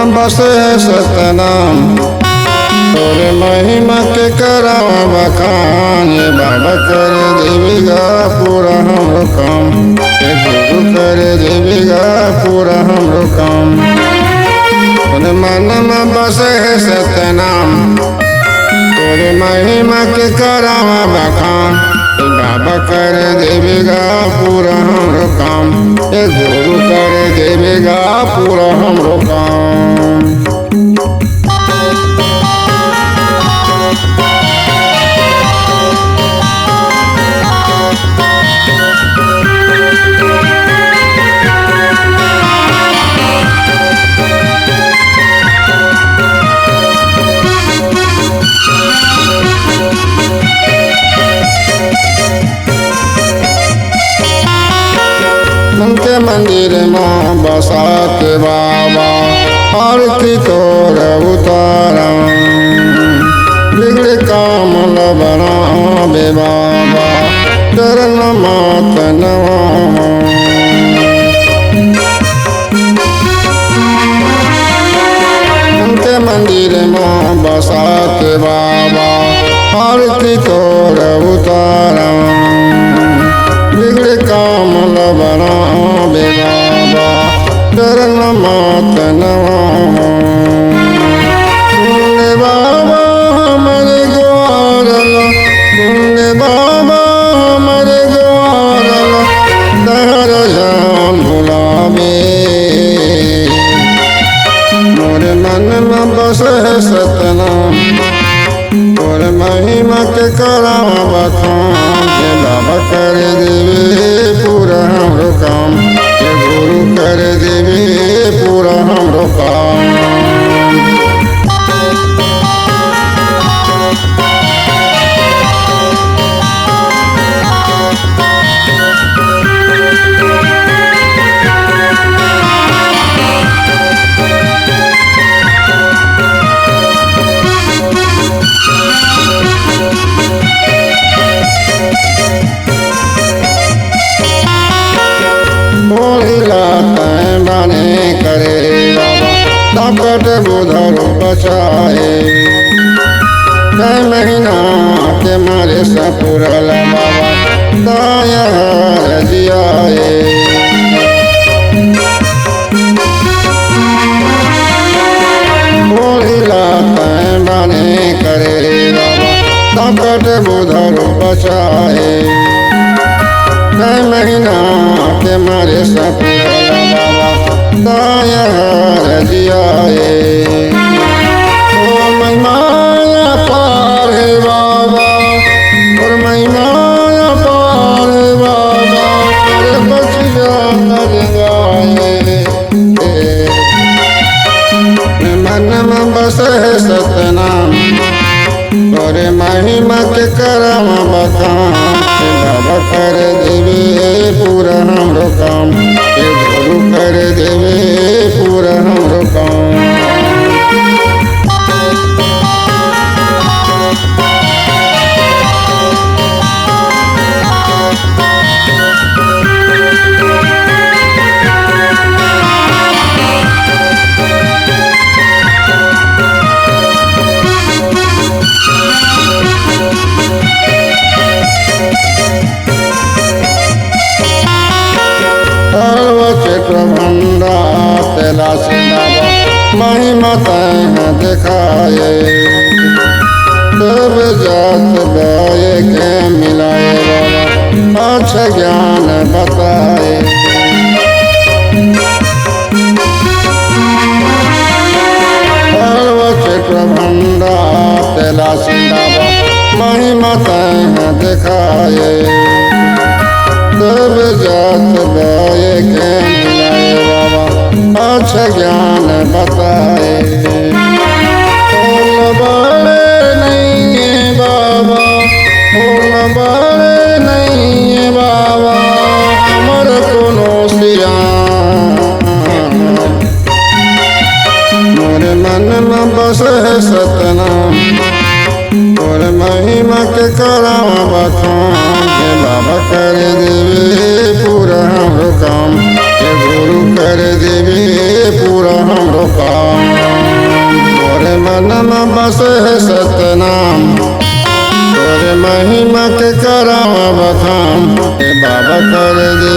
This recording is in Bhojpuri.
में बसे सतनाम तोरे महिमा के करावा बखान। ये बाबा कर देवेगा पूरा हमरो काम, ये गुरु कर देवेगा पूरा हमरो काम। तोरे मन में बसे सतनाम तोरे महिमा के करावा बखान। ये बाबा कर देवेगा पूरा हमरो काम, ये गुरु कर देवेगा पूरा हमरो काम। उनके मंदिर में बसा के बाबा आरती तोर उतारा। बिगड़े काम ल बनावे बाबा चरण मात नवा। उनके मंदिर में बसा के बाबा आरती तोर उतारा। बिगड़े काम ल बनावे बाबा चरण मात नवा। सुन बाबा हमरे ग्वारल, सुन बाबा हमरे ग्वारल तहर जान भुलावे। मोरे मन में बसे सतनाम तोर महिमा के करावा बखान। ये बाबा कर देवे पूरा हमरो काम, ये गुरु कर देवे पूरा हमरो काम। करे बाबा ताकत बुधर बचाए। महीना के मारे सपुरल बाबा दाया जियाए। बोलिला बने करे बाबा ताकत बुधर बचाए। महीना के मारे सपुरल बाबा दाया जियाए। ओ महिमाया पार है बाबा, और महिमाया पार है बाबा तेरे बचिया कर गाए। मन में बसे सतनाम तोरे महिमा के करावा बखान। बाबा कर देवे पूरा हमरो काम, ये गुरु कर देवे पूरा हमरो काम। प्रभंडा तेला सिंदाबा महिमा तैं दिखाए। सब जात बाए के मिलाए बाबा अच्छा ज्ञान बताए। प्रभंडा तेला सिंदाबा महिमा तैं दिखाए। सब जात बाए के मिलाए बाबा अच्छा ज्ञान बताए। फूल बड़े नहीं है बाबा, फूल बड़े नहीं है बाबा हमर कोनो सिया। मोरे मन में बसे सतनाम तोर महिमा के करावा बखान। ये बाबा कर देवे पूरा हमरो काम, ये गुरु कर देवे पूरा हमरो काम। बसे है सतनाम तोरे महिमा के करावा बखान ए बाबा कर दे